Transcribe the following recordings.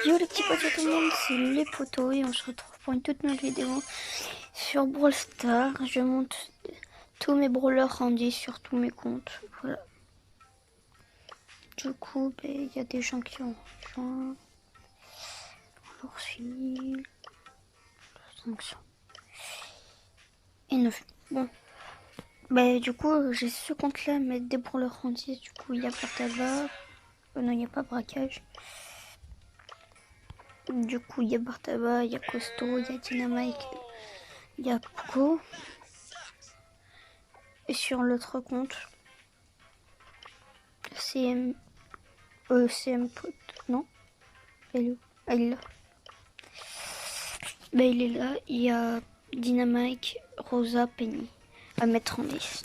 Yo les petits potes à tout le monde, c'est les potos et on se retrouve pour une toute nouvelle vidéo sur Brawl Stars. Je monte tous mes brawlers rendus sur tous mes comptes. Voilà. Du coup, il y a des gens qui ont rejoint. Alors, fini. 500. Et 9. Bon. Du coup, j'ai ce compte-là, mettre des brawlers rendus. Du coup, il y a pas tabac. Non, il n'y a pas braquage. Du coup, il y a Bartaba, il y a Costaud, il y a Dynamite, il y a Poco. Et sur l'autre compte, CM Pote, non? Il est là. Il est là. Il y a Dynamite, Rosa, Penny à mettre en 10.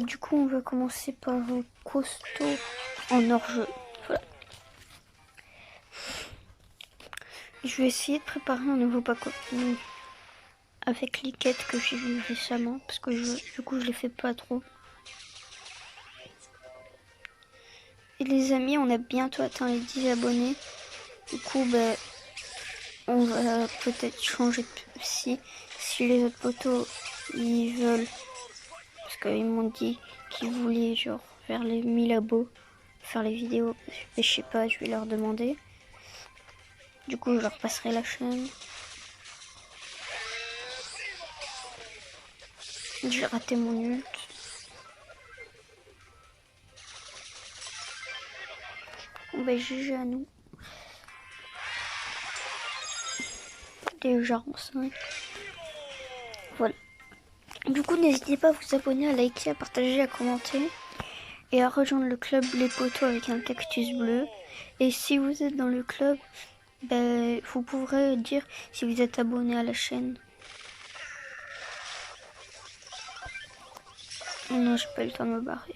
Du coup, on va commencer par Costaud en hors-jeu. Voilà. Je vais essayer de préparer un nouveau pack opening avec les quêtes que j'ai vues récemment parce que du coup, je les fais pas trop. Et les amis, on a bientôt atteint les 10 abonnés. Du coup, on va peut-être changer de si les autres potos ils veulent, parce qu'ils m'ont dit qu'ils voulaient genre faire les 1000 abos, faire les vidéos, et je sais pas, je vais leur demander. Du coup, je leur passerai la chaîne. J'ai raté mon ult. GG à nous. Déjà en 5. Voilà. Du coup, n'hésitez pas à vous abonner, à liker, à partager, à commenter. Et à rejoindre le club Les Potos avec un cactus bleu. Et si vous êtes dans le club, vous pourrez dire si vous êtes abonné à la chaîne. Non, j'ai pas eu le temps de me barrer.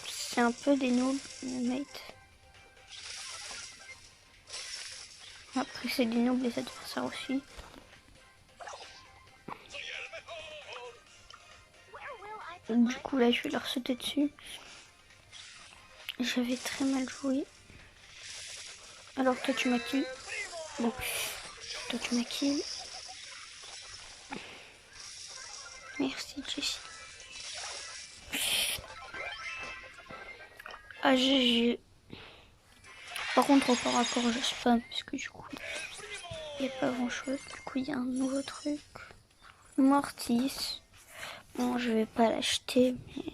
C'est un peu des noobs, mate. Après, c'est des noobs, les adversaires aussi. Du coup, là, je vais leur sauter dessus. J'avais très mal joué. Alors, toi, tu m'as kill. Bon, toi, tu m'as kill. Merci, Jessie. Ah, GG. Par contre, par rapport, je spam, parce que du coup, il n'y a pas grand chose. Du coup, il y a un nouveau truc. Mortis. Bon, je vais pas l'acheter, mais...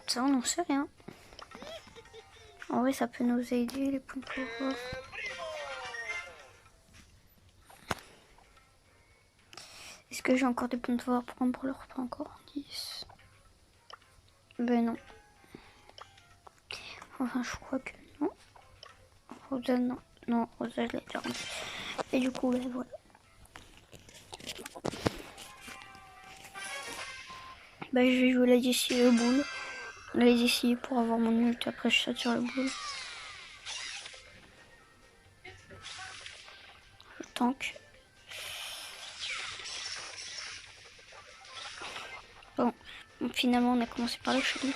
Ça, on n'en sait rien. En vrai, ça peut nous aider, les points de pouvoir. Est-ce que j'ai encore des points de pouvoir pour un brawler? Pas encore. 10. Non. Enfin, je crois que non. Rosa, non. Non, Rosa, je l'ai déjà rendu. Et du coup, voilà. Je vais jouer la DC et le boule. La DC pour avoir mon ult, après je saute sur le boule. Je tank. Bon, finalement on a commencé par le chelou.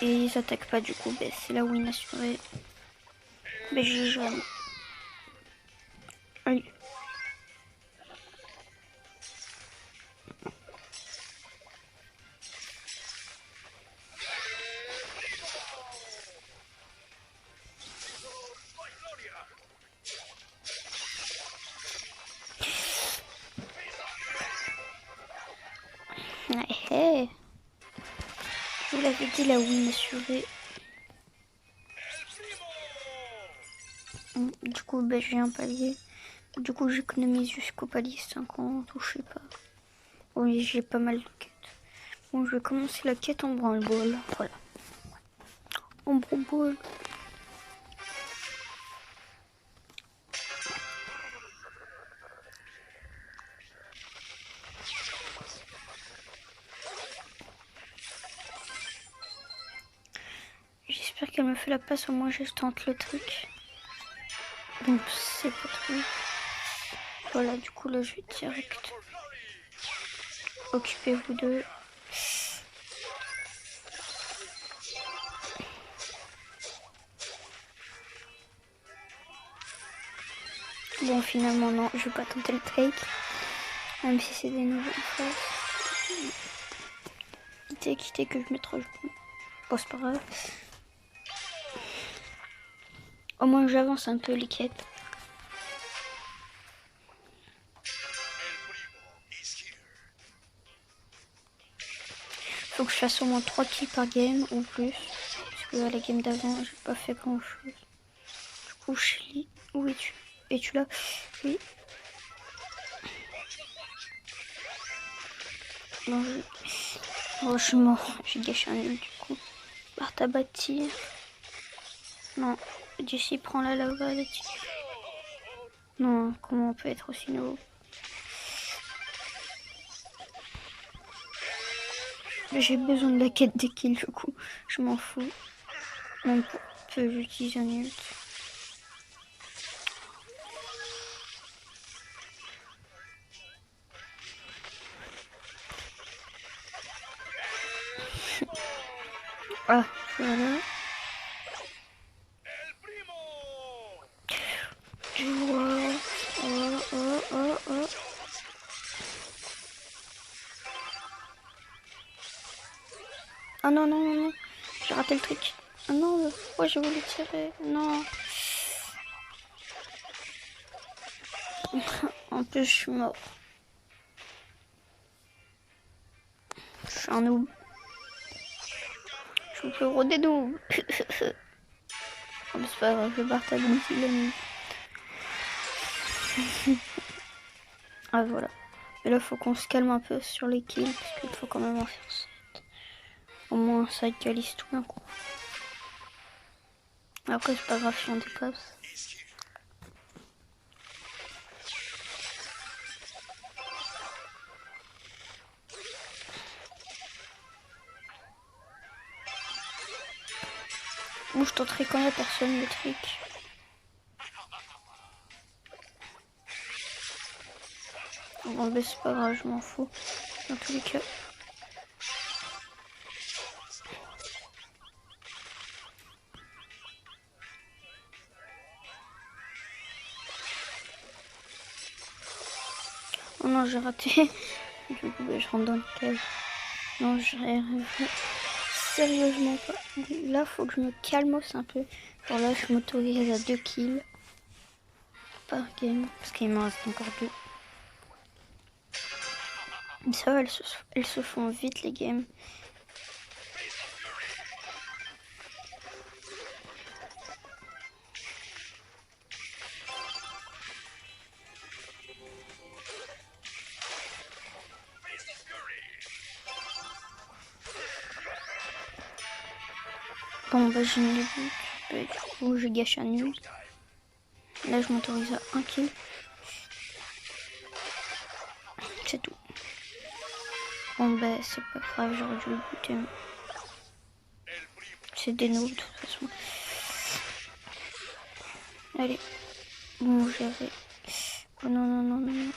Et ils attaquent pas du coup, c'est la win assurée. J'ai joué. Allez. Hey. Je vous l'avais dit, la win assurée. Du coup, j'ai un palier. Du coup, j'économise jusqu'au palier 50 ou je sais pas. Oui, j'ai pas mal de quêtes. Bon, je vais commencer la quête en branle-ball. Voilà. En branle-ball. J'espère qu'elle me fait la passe, au moins je tente le truc. Bon, c'est pas trop. Voilà, du coup là je vais direct. Occupez-vous d'eux. Bon, finalement, non, je vais pas tenter le trick. Même si c'est des nouvelles choses. Quitter que je mette trop. Bon, c'est pas grave. Au moins, j'avance un peu les quêtes. Faut que je fasse au moins 3 kills par game ou plus. Parce que à la game d'avant, j'ai pas fait grand chose. Du coup, Chili, où es-tu? Es-tu là? Oui. Non, oh, je suis mort. J'ai gâché un nul du coup. Bart à bâtir. Non. Jessie prend la lava là-dessus. Non, comment on peut être aussi nouveau? J'ai besoin de la quête des kills du coup. Je m'en fous. Même peu j'utilise un ult. Ah, voilà. Oh. Ah non. J'ai raté le truc. Ah non, pourquoi j'ai voulu tirer? Non. En plus, je suis mort. Je suis un noob. Je suis plus gros des noobs. Oh, c'est pas grave, je vais partager l'ami. Ah voilà. Et là, faut qu'on se calme un peu sur les kills, parce qu'il faut quand même en faire 7. Au moins, ça égalise tout d'un coup. Après, c'est pas grave si on dépasse. Ou je tenterai quand il n'y a personne le truc. Bon, ben c'est pas grave, je m'en fous. Dans tous les cas. Oh non, j'ai raté. Du coup, ben, je rentre dans le cage. Non, j'arrive sérieusement pas. Là, faut que je me calmos un peu. Genre là, je m'autorise à 2 kills par game. Parce qu'il m'en reste encore 2. Mais ça va, elles se font vite les games. Bon, bah j'ai mis le but. Bah, du coup, je gâche un nul. Là, je m'autorise à 1 kill. C'est tout. Bon, bah c'est pas grave, j'aurais dû le buter. C'est des noobs de toute façon. Allez. Bon, j'avais. Oh non.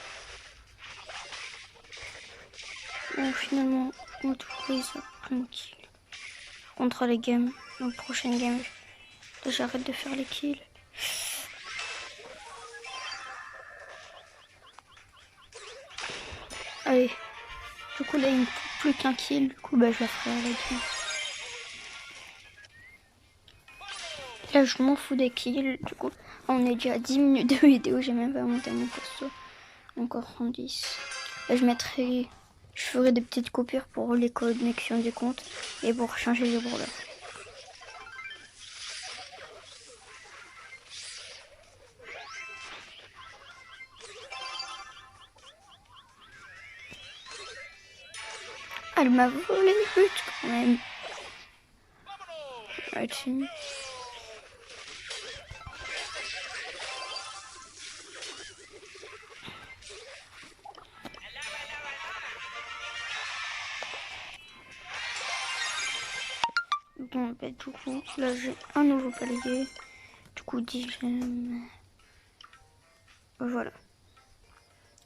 Bon, finalement, on m'autorise à 1 kill. Contre les games. Dans prochaine game, j'arrête de faire les kills. Allez. Du coup, là, il me faut plus qu'un kill. Du coup, bah, je la ferai à la game. Là, je m'en fous des kills. Du coup, on est déjà à 10 minutes de vidéo. J'ai même pas monté mon costaud. Encore 10. Là, je ferai des petites coupures pour les connexions des comptes et pour changer les brawlers. Elle m'a volé le but quand même. Bon, bah, du coup, là j'ai un nouveau palier. Du coup, 10 gemmes. Voilà.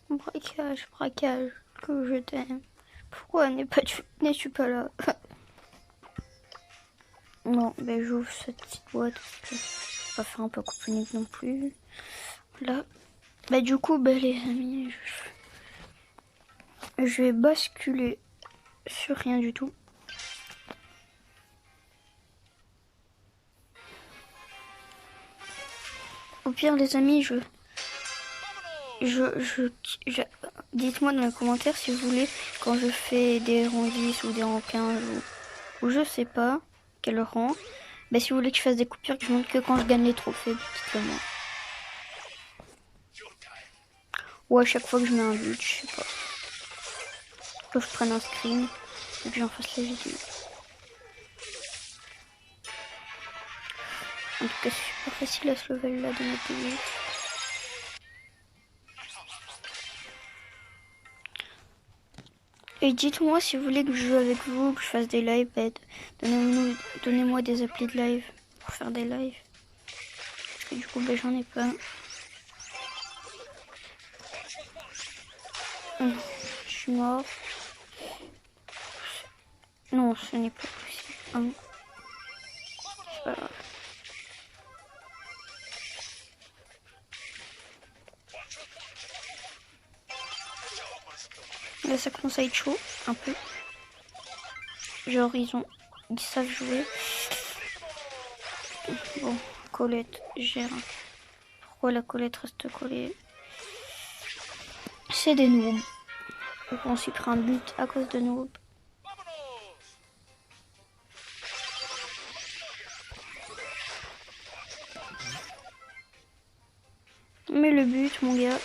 Braquage, que je t'aime. Pourquoi n'es-tu pas là? Bon, ben j'ouvre cette petite boîte parce que je vais pas faire un peu couponique non plus. Là, Bah du coup, bah les amis, je vais basculer sur rien du tout. Au pire, les amis, dites-moi dans les commentaires si vous voulez, quand je fais des rangs 10 ou des rangs 15 ou je sais pas quel rang, bah si vous voulez que je fasse des coupures, que je montre que quand je gagne les trophées, dites-le moi. Ou à chaque fois que je mets un but, je sais pas. Que je prenne un screen et que j'en fasse la vidéo. En tout cas, c'est super facile à ce level là de mettre des buts. Et dites-moi si vous voulez que je joue avec vous, que je fasse des lives. Donnez-moi des applis de live pour faire des lives. Parce que du coup, ben, j'en ai pas. Je suis mort. Non, ce n'est pas possible. C'est pas grave. Là, ça commence à être chaud, un peu. Genre, ils savent jouer. Bon, Colette gère. Pourquoi la Colette reste collée? C'est des noobs. On s'y prend un but à cause de noobs. Mais le but, mon gars.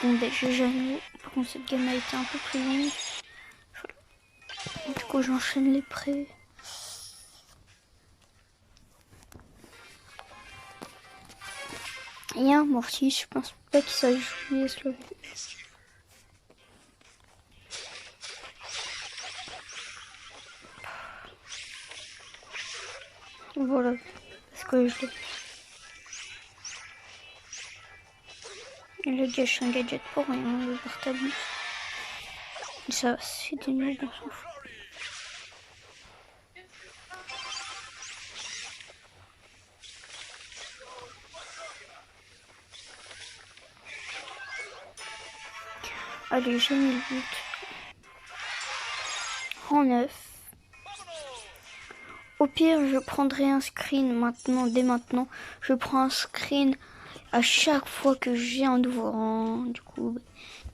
Bon, ben, j'ai jamais. Par contre, cette game a été un peu plus longue. Du coup, j'enchaîne les prêts. Et un Mortis, je pense pas qu'il sache jouer ce level. Voilà, parce que je l'ai. Il a gâché un gadget pour rien, le portable. Ça, c'est des noobs, on s'en fout. Allez, j'ai mis le but. En 9. Au pire, je prendrai un screen maintenant, dès maintenant. Je prends un screen à chaque fois que j'ai un nouveau rang. Du coup, bah,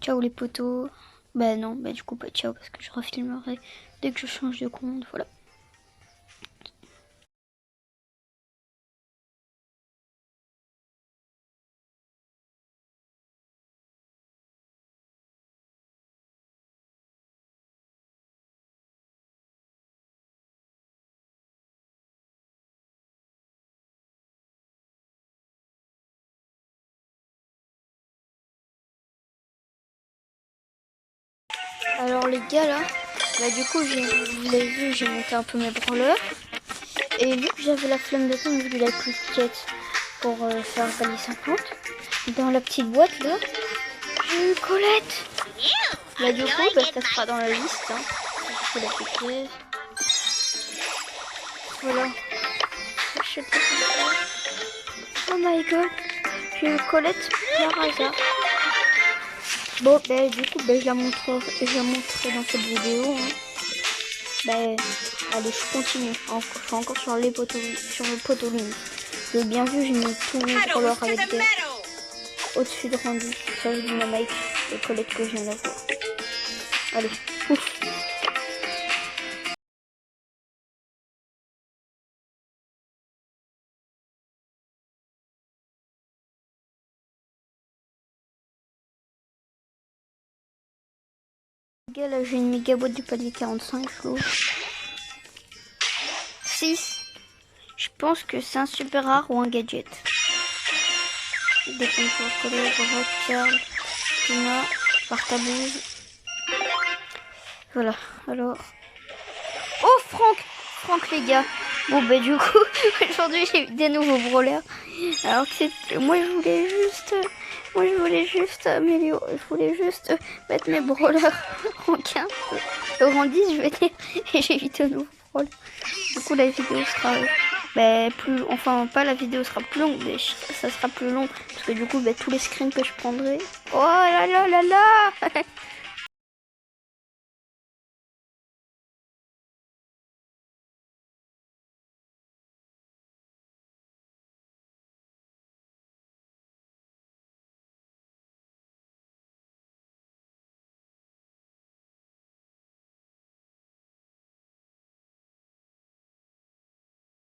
ciao les potos. Bah non, bah du coup, pas ciao parce que je refilmerai dès que je change de compte. Voilà. Alors les gars là, bah du coup vous l'avez vu, j'ai monté un peu mes branleurs. Et vu que j'avais la flemme de temps, vu qu'il a plus de quêtes pour faire palier 50, dans la petite boîte là, j'ai eu Colette. Bah du coup, bah, ça sera dans la liste. Hein. Je la petite pièce. Voilà. Je sais pas comment ça. Oh my god, j'ai eu Colette par hasard. Bon, bah, du coup, bah, je la montrerai dans cette vidéo. Hein. Bah, allez, je continue. Je suis encore sur le poteau limite. Vous avez bien vu, j'ai mis tout pour leur avec des au-dessus de rendu. Ça, je dynamite les Colette que je viens d'avoir. Allez, ouf. Là, j'ai une méga boîte du palier 45 flots. 6. Je pense que c'est un super rare ou un gadget. Des contours collés, Rock, Carl, Tina, Partabouze. Voilà, alors. Oh, Franck, les gars. Bon bah du coup aujourd'hui j'ai eu des nouveaux brawlers. Alors que moi je voulais juste améliorer, je voulais juste mettre mes brawlers en 15, en 10 je veux dire, et j'ai eu de nouveaux brawlers. Du coup la vidéo sera plus, enfin pas la vidéo sera plus longue, mais ça sera plus long parce que du coup tous les screens que je prendrai. Oh là là là là.